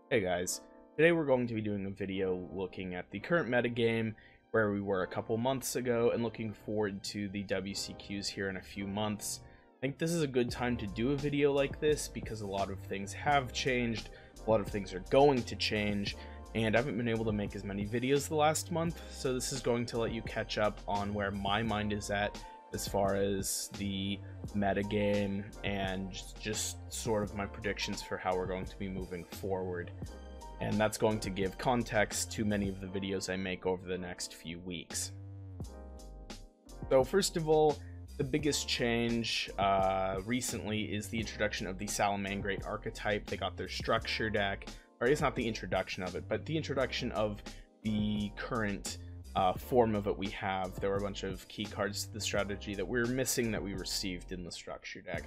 Hey guys, today we're going to be doing a video looking at the current metagame, where we were a couple months ago, and looking forward to the WCQs here in a few months. I think this is a good time to do a video like this because a lot of things have changed, a lot of things are going to change, and I haven't been able to make as many videos the last month, so this is going to let you catch up on where my mind is at as far as the metagame and just sort of my predictions for how we're going to be moving forward. And that's going to give context to many of the videos I make over the next few weeks. So first of all, the biggest change recently is the introduction of the Salamangreat archetype. They got their structure deck, or it's not the introduction of it, but the introduction of the current form of it we have. There were a bunch of key cards to the strategy that we were missing that we received in the structure deck.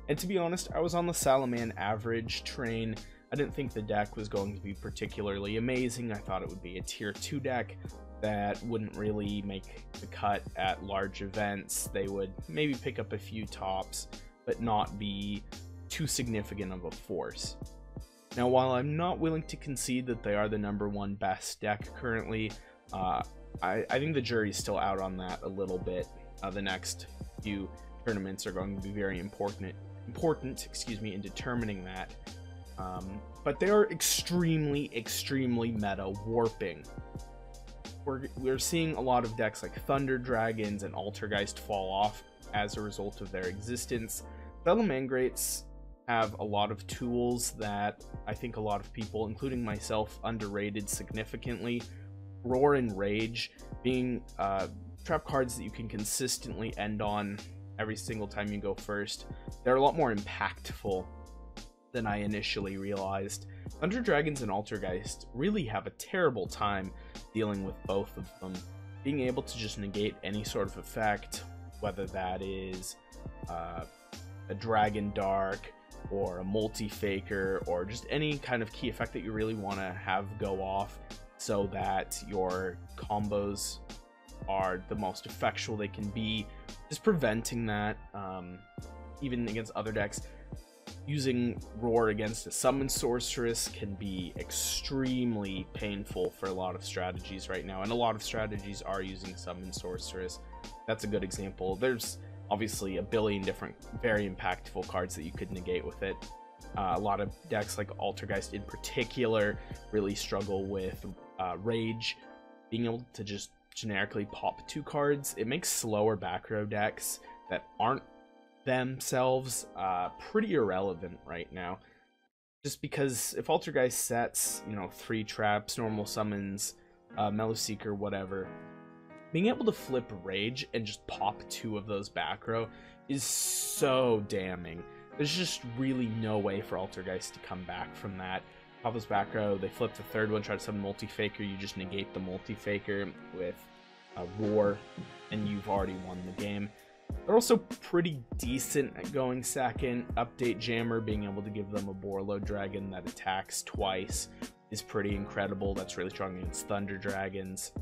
And to be honest, I was on the Salaman average train. I didn't think the deck was going to be particularly amazing. I thought it would be a tier 2 deck that wouldn't really make the cut at large events. They would maybe pick up a few tops, but not be too significant of a force. Now, while I'm not willing to concede that they are the #1 best deck currently, I think the jury's still out on that a little bit. The next few tournaments are going to be very important, in determining that. But they are extremely meta warping. We're seeing a lot of decks like Thunder Dragons and Altergeist fall off as a result of their existence. Salamangreats have a lot of tools that I think a lot of people, including myself, underrated significantly. Roar and Rage being trap cards that you can consistently end on every single time you go first. They're a lot more impactful than I initially realized. Thunder Dragons and Altergeist really have a terrible time dealing with both of them. Being able to just negate any sort of effect, whether that is a Dragon Dark or a multi-faker or just any kind of key effect that you really want to have go off so that your combos are the most effectual they can be. Just preventing that, even against other decks. Using Roar against a Summon Sorceress can be extremely painful for a lot of strategies right now, and a lot of strategies are using Summon Sorceress. That's a good example. There's obviously a billion different very impactful cards that you could negate with it. A lot of decks like Altergeist in particular really struggle with Rage. Being able to just generically pop 2 cards, it makes slower back row decks that aren't themselves pretty irrelevant right now. Just because if Altergeist sets, 3 traps, normal summons, Mellow Seeker, whatever, being able to flip Rage and just pop 2 of those back row is so damning. There's just really no way for Altergeist to come back from that. Pop this back row, they flip the 3rd one, try to summon multi-faker, you just negate the multi-faker with a Roar, and you've already won the game. They're also pretty decent at going second. Update Jammer, being able to give them a Borlo Dragon that attacks twice is pretty incredible. That's really strong against Thunder Dragons.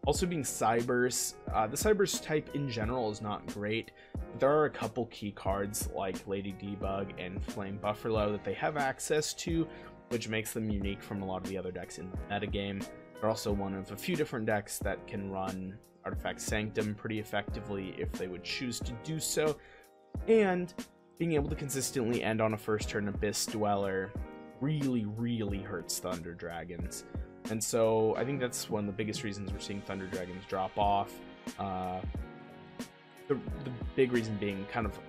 Also being Cyberse, the Cyberse type in general is not great. There are a couple key cards like Lady Debug and Flame Buffalo that they have access to, which makes them unique from a lot of the other decks in the metagame. They're also one of a few different decks that can run Artifact Sanctum pretty effectively if they would choose to do so. And being able to consistently end on a first turn Abyss Dweller really hurts Thunder Dragons. And so I think that's one of the biggest reasons we're seeing Thunder Dragons drop off. The big reason being kind of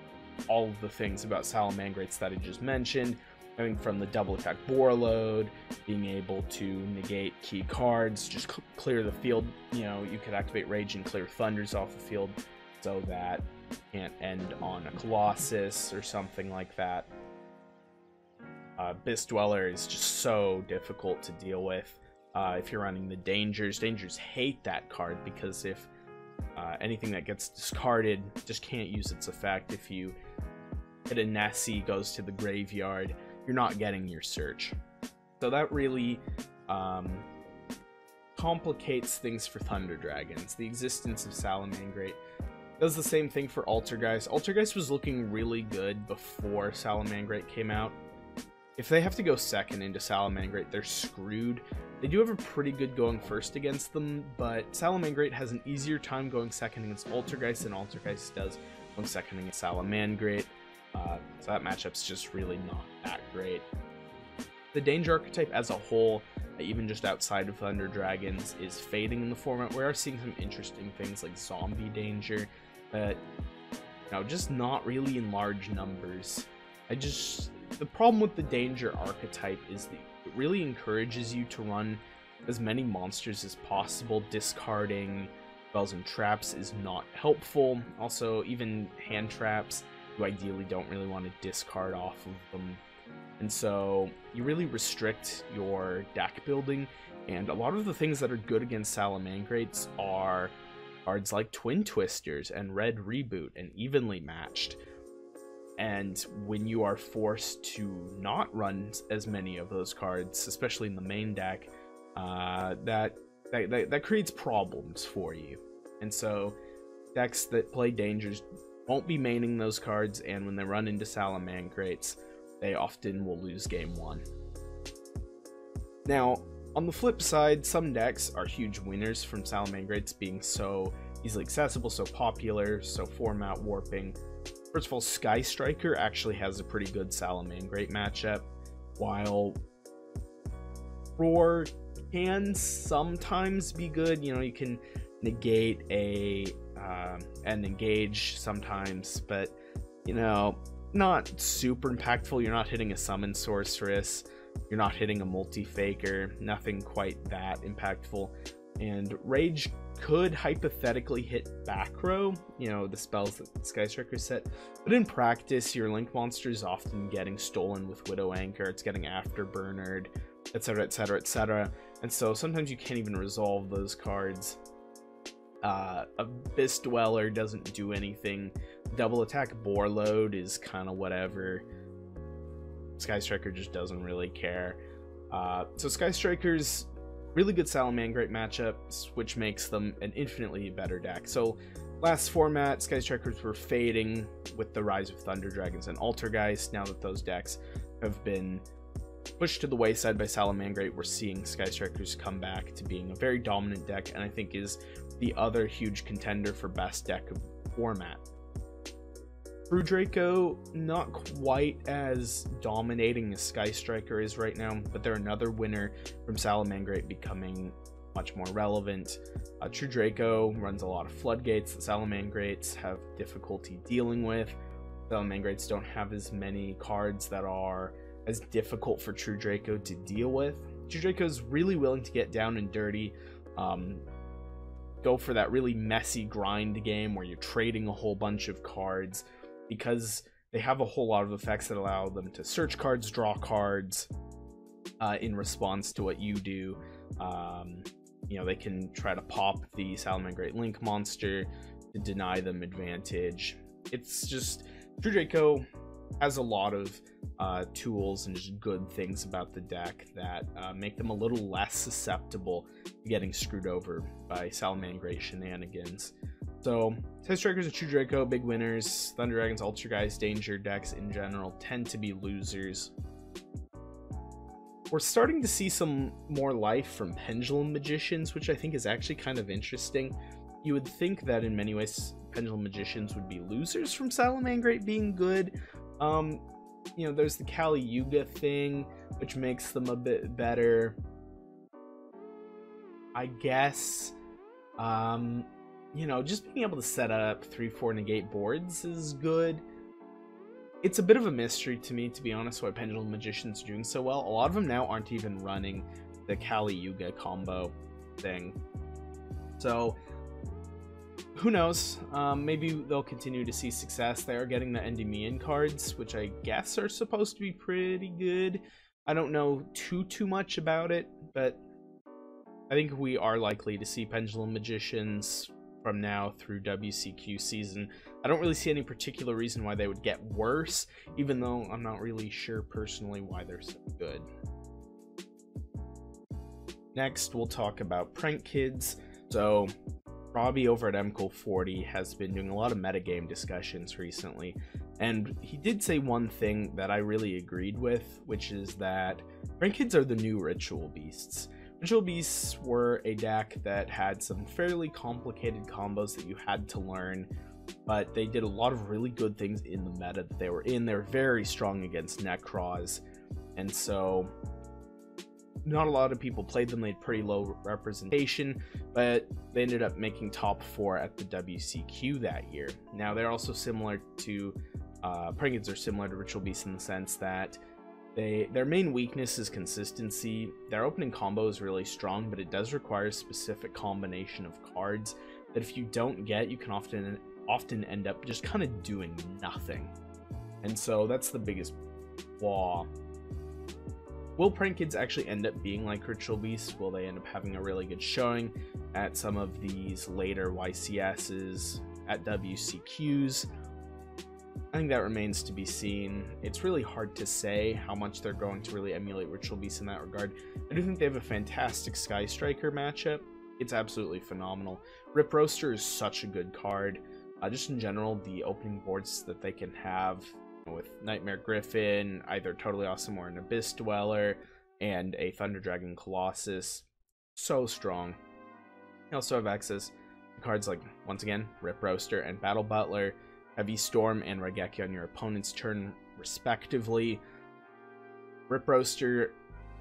all of the things about Salamangreats that I just mentioned. I mean, from the double attack Borload, being able to negate key cards, just clear the field. You could activate Rage and clear Thunders off the field so that you can't end on a Colossus or something like that. Abyss Dweller is just so difficult to deal with. If you're running the Dangers hate that card because if anything that gets discarded just can't use its effect. If you hit a Nessie, goes to the graveyard, you're not getting your search. So that really complicates things for Thunder Dragons. The existence of Salamangreat does the same thing for Altergeist. Altergeist was looking really good before Salamangreat came out. if they have to go second into Salamangreat, they're screwed. They do have a pretty good going first against them, but Salamangreat has an easier time going second against Altergeist than Altergeist does going second against Salamangreat. So that matchup's just really not that great. The Danger archetype as a whole, even just outside of Thunder Dragons, is fading in the format. We are seeing some interesting things like Zombie Danger, but just not really in large numbers. The problem with the Danger archetype is that it really encourages you to run as many monsters as possible. Discarding spells and traps is not helpful. Also, even hand traps, you ideally don't really want to discard off of them. And so you really restrict your deck building, and a lot of the things that are good against Salamangreats are cards like Twin Twisters and Red Reboot and Evenly Matched. And when you are forced to not run as many of those cards, especially in the main deck, that creates problems for you. And so decks that play Dangers won't be maining those cards, and when they run into Salamangreats, they often will lose game one. Now, on the flip side, some decks are huge winners from Salamangreats being so easily accessible, so popular, so format warping. First of all, Sky Striker actually has a pretty good Salamangreat matchup, while Roar can sometimes be good. You can negate and engage sometimes, but not super impactful. You're not hitting a Summon Sorceress, you're not hitting a Multi-Faker, nothing quite that impactful. And Rage could hypothetically hit back row, the spells that Sky Striker set, but in practice, your Link monster is often getting stolen with Widow Anchor, it's getting Afterburnered, etc, etc, etc, and so sometimes you can't even resolve those cards. Abyss Dweller doesn't do anything. Double attack Bore Load is kind of whatever. Sky Striker just doesn't really care. So Sky Striker's really good Salamangreat matchups, which makes them an infinitely better deck. So last format, Sky Strikers were fading with the rise of Thunder Dragons and Altergeist. Now that those decks have been pushed to the wayside by Salamangreat, we're seeing Sky Strikers come back to being a very dominant deck, and I think is the other huge contender for best deck of the format. True Draco, not quite as dominating as Sky Striker is right now, but they're another winner from Salamangreat becoming much more relevant. True Draco runs a lot of floodgates that Salamangreats have difficulty dealing with. Salamangreats don't have as many cards that are as difficult for True Draco to deal with. True Draco is really willing to get down and dirty, go for that really messy grind game where you're trading a whole bunch of cards, because they have a whole lot of effects that allow them to search cards, draw cards in response to what you do. They can try to pop the Salamangreat Link monster to deny them advantage. It's just, True Draco has a lot of tools and just good things about the deck that make them a little less susceptible to getting screwed over by Salamangreat shenanigans. So, Sky Strikers and True Draco, big winners. Thunder Dragons, Altergeist, Danger decks in general tend to be losers. We're starting to see some more life from Pendulum Magicians, which I think is actually kind of interesting. You would think that in many ways Pendulum Magicians would be losers from Salamangreat being good. There's the Kali Yuga thing, which makes them a bit better, I guess. Just being able to set up 3-4 negate boards is good. It's a bit of a mystery to me, to be honest, why Pendulum Magicians are doing so well. A lot of them now aren't even running the Kali Yuga combo thing. So, who knows? Maybe they'll continue to see success. They are getting the Endymion cards, which I guess are supposed to be pretty good. I don't know too much about it, but I think we are likely to see Pendulum Magicians from now through WCQ season. I don't really see any particular reason why they would get worse, even though I'm not really sure personally why they're so good. Next, we'll talk about Prank Kids. So, Robbie over at MCool40 has been doing a lot of metagame discussions recently, And he did say one thing that I really agreed with, which is that Prank Kids are the new Ritual Beasts. Ritual Beasts were a deck that had some fairly complicated combos that you had to learn, but they did a lot of really good things in the meta that they were in. They were very strong against Necroz, and so not a lot of people played them. They had pretty low representation, but they ended up making top 4 at the WCQ that year. Now, they're also similar to Prank Kids are similar to Ritual Beasts in the sense that their main weakness is consistency. Their opening combo is really strong, but it does require a specific combination of cards that if you don't get, you can often end up just kind of doing nothing. And so that's the biggest flaw. Will Prank Kids actually end up being like Ritual Beasts? Will they end up having a really good showing at some of these later YCSs, at WCQs? I think that remains to be seen. It's really hard to say how much they're going to really emulate Ritual Beasts in that regard. I do think they have a fantastic Sky Striker matchup. It's absolutely phenomenal. Rip Roaster is such a good card. Just in general, the opening boards that they can have with Nightmare Griffin, either Totally Awesome or an Abyss Dweller, and a Thunder Dragon Colossus. So strong. You also have access to cards like, once again, Rip Roaster and Battle Butler, Heavy Storm and Raigeki on your opponent's turn, respectively. Rip Roaster,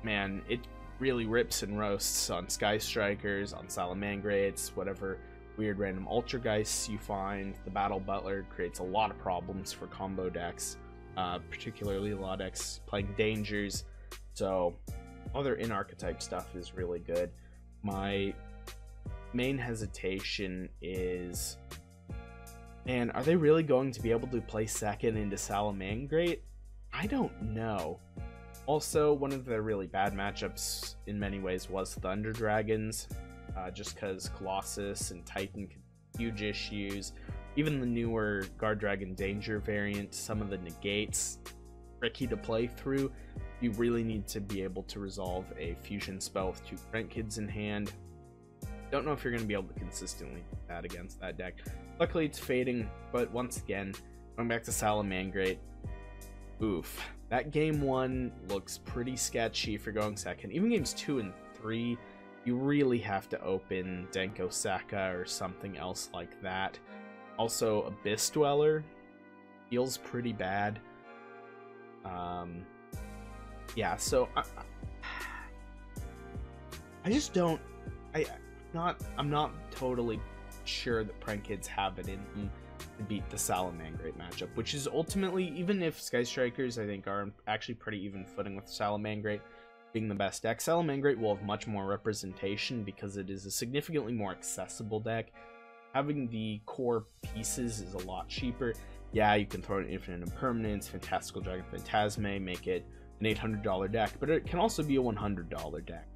man, it really rips and roasts on Sky Strikers, on Salamangreats, whatever weird random Ultrageists you find. The Battle Butler creates a lot of problems for combo decks, particularly a lot of decks playing Dangers. So other in-archetype stuff is really good. My main hesitation is, man, are they really going to be able to play second into Salamangreat? I don't know. Also, one of the really bad matchups in many ways was Thunder Dragons, just because Colossus and Titan could huge issues. Even the newer Guard Dragon Danger variant, some of the negates, tricky to play through. You really need to be able to resolve a fusion spell with 2 Prank Kids in hand. Don't know if you're going to be able to consistently do that against that deck. Luckily, it's fading, but once again, going back to Salamangreat, oof. That game 1 looks pretty sketchy if you're going second. Even games 2 and 3, you really have to open Denko Saka or something else like that. Also, Abyss Dweller feels pretty bad. Yeah, so I just don't. I'm not totally sure that Prank Kids have it in them to beat the Salamangreat matchup, which is ultimately, even if Sky Strikers I think are actually pretty even footing with Salamangreat being the best deck, Salamangreat will have much more representation because it is a significantly more accessible deck. Having the core pieces is a lot cheaper. Yeah, you can throw in Infinite Impermanence, Fantastical Dragon Phantasme, make it an $800 deck, but it can also be a $100 deck.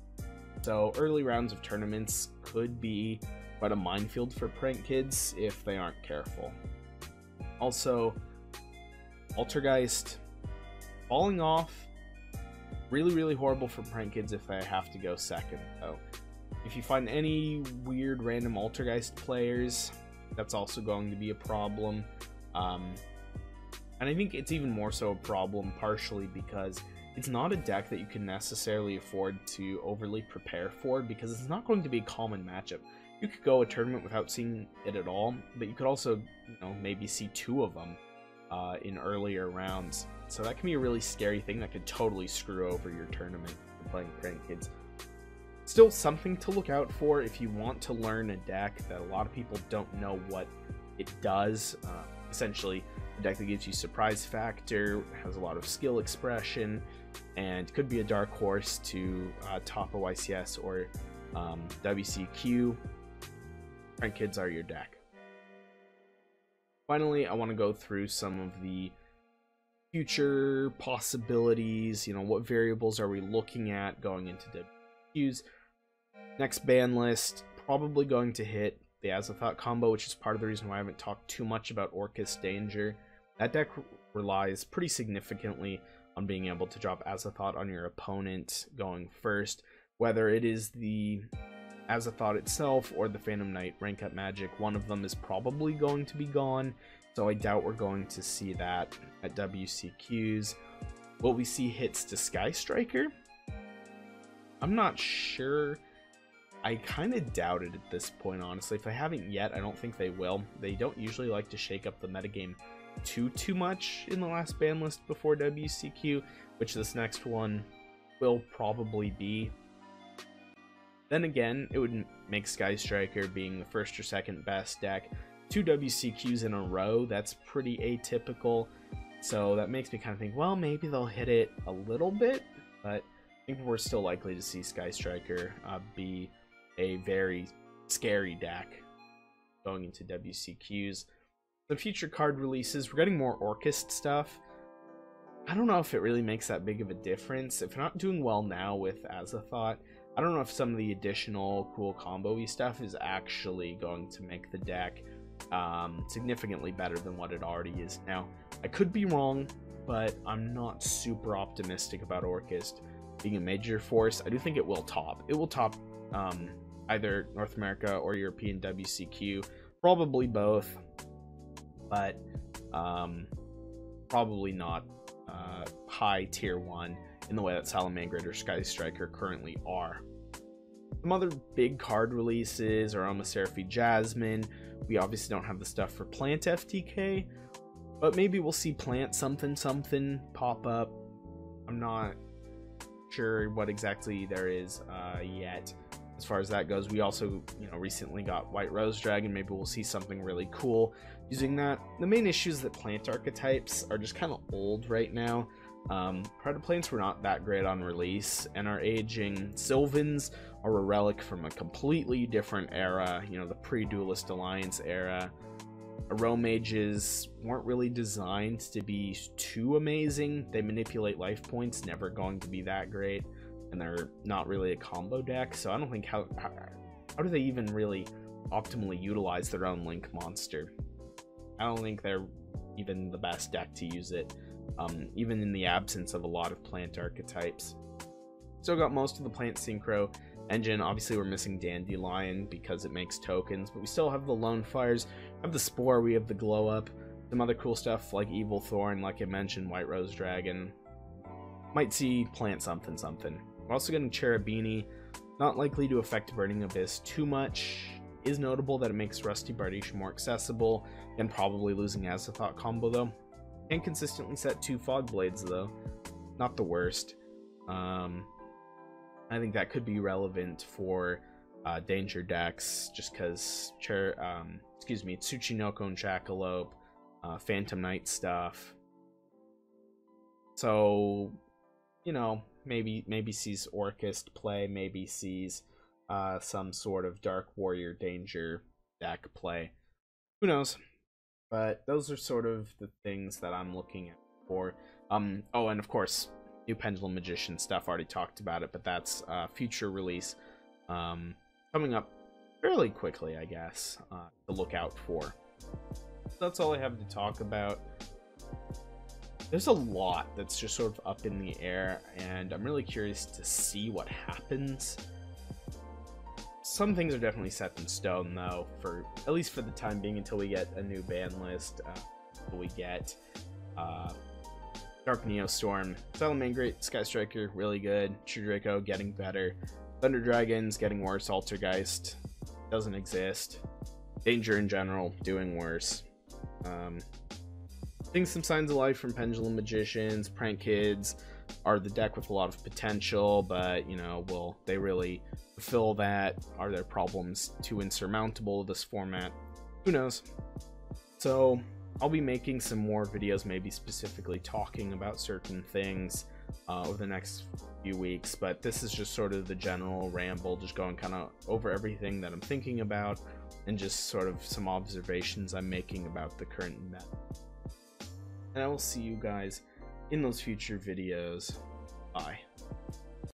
So early rounds of tournaments could be quite a minefield for Prank Kids if they aren't careful. Also, Altergeist falling off, really horrible for Prank Kids if they have to go second. So if you find any weird random Altergeist players, that's also going to be a problem. And I think it's even more so a problem partially because it's not a deck that you can necessarily afford to overly prepare for, because it's not going to be a common matchup. You could go a tournament without seeing it at all, but you could also, maybe see 2 of them in earlier rounds. So that can be a really scary thing that could totally screw over your tournament for playing Prank Kids. Still something to look out for if you want to learn a deck that a lot of people don't know what it does. Essentially, a deck that gives you surprise factor, has a lot of skill expression, and could be a dark horse to top a YCS or WCQ. Prank Kids are your deck. Finally, I want to go through some of the future possibilities. What variables are we looking at going into WCQs? Next ban list, probably going to hit the Azathoth combo, which is part of the reason why I haven't talked too much about Orcus Danger. That deck relies pretty significantly on being able to drop Azathoth on your opponent going first, whether it is the Azathoth itself or the Phantom Knight rank up magic. One of them is probably going to be gone. so I doubt we're going to see that at WCQs. Will we see hits to Sky Striker? I'm not sure. I kind of doubt it at this point, honestly. If I haven't yet, I don't think they will. They don't usually like to shake up the metagame too much in the last ban list before WCQ, which this next one will probably be. Then again, it would make Sky Striker being the first or second best deck 2 WCQs in a row. That's pretty atypical, so that makes me kind of think, well, maybe they'll hit it a little bit, but I think we're still likely to see Sky Striker be a very scary deck going into WCQs. The future card releases, we're getting more Orchist stuff. I don't know if it really makes that big of a difference. If you're not doing well now with Azathoth, I don't know if some of the additional cool combo-y stuff is actually going to make the deck significantly better than what it already is now. I could be wrong, but I'm not super optimistic about Orchist being a major force. I do think it will top. It will top either North America or European WCQ, probably both, but probably not high tier 1 in the way that Salamangreat or Sky Striker currently are. Some other big card releases are Amaterasu Jasmine. We obviously don't have the stuff for Plant FTK, but maybe we'll see Plant something pop up. I'm not sure what exactly there is yet as far as that goes. We also, recently got White Rose Dragon. Maybe we'll see something really cool using that. The main issue is that plant archetypes are just kind of old right now. Predaplants were not that great on release and are aging. Sylvans are a relic from a completely different era, the pre-Duelist Alliance era. Aromages weren't really designed to be too amazing. They manipulate life points, never going to be that great, and they're not really a combo deck, so I don't think how do they even really optimally utilize their own Link monster? I don't think they're even the best deck to use it, even in the absence of a lot of plant archetypes. Still got most of the plant synchro engine. Obviously we're missing Dandelion because it makes tokens, but we still have the Lone Fires, we have the Spore, we have the Glow Up, some other cool stuff like Evil Thorn, like I mentioned, White Rose Dragon. Might see plant something. We're also getting Cherubini, not likely to affect Burning Abyss too much. Is notable that it makes Rusty Bardiche more accessible, and probably losing Azathoth combo though. Can consistently set 2 Fog Blades though, not the worst. I think that could be relevant for danger decks, just because Tsuchinoko and Jackalope, Phantom Knight stuff. So, maybe sees Orchist play, maybe sees some sort of Dark Warrior danger deck play. Who knows? But those are sort of the things that I'm looking at for. Oh, and of course, new Pendulum Magician stuff, already talked about it, but that's future release coming up fairly quickly, I guess, to look out for. So that's all I have to talk about. There's a lot that's just sort of up in the air, and I'm really curious to see what happens. Some things are definitely set in stone, though, for at least for the time being, until we get a new ban list, until we get Dark Neostorm, Salamangreat, Sky Striker, really good, True Draco getting better, Thunder Dragons getting worse, Altergeist doesn't exist, Danger in general doing worse. Seeing some signs of life from Pendulum Magicians. Prank Kids are the deck with a lot of potential, but will they really fulfill that? Are there problems too insurmountable this format? Who knows? So I'll be making some more videos, maybe specifically talking about certain things over the next few weeks, but this is just sort of the general ramble, just going kind of over everything that I'm thinking about and just sort of some observations I'm making about the current meta. And I will see you guys in those future videos. Bye.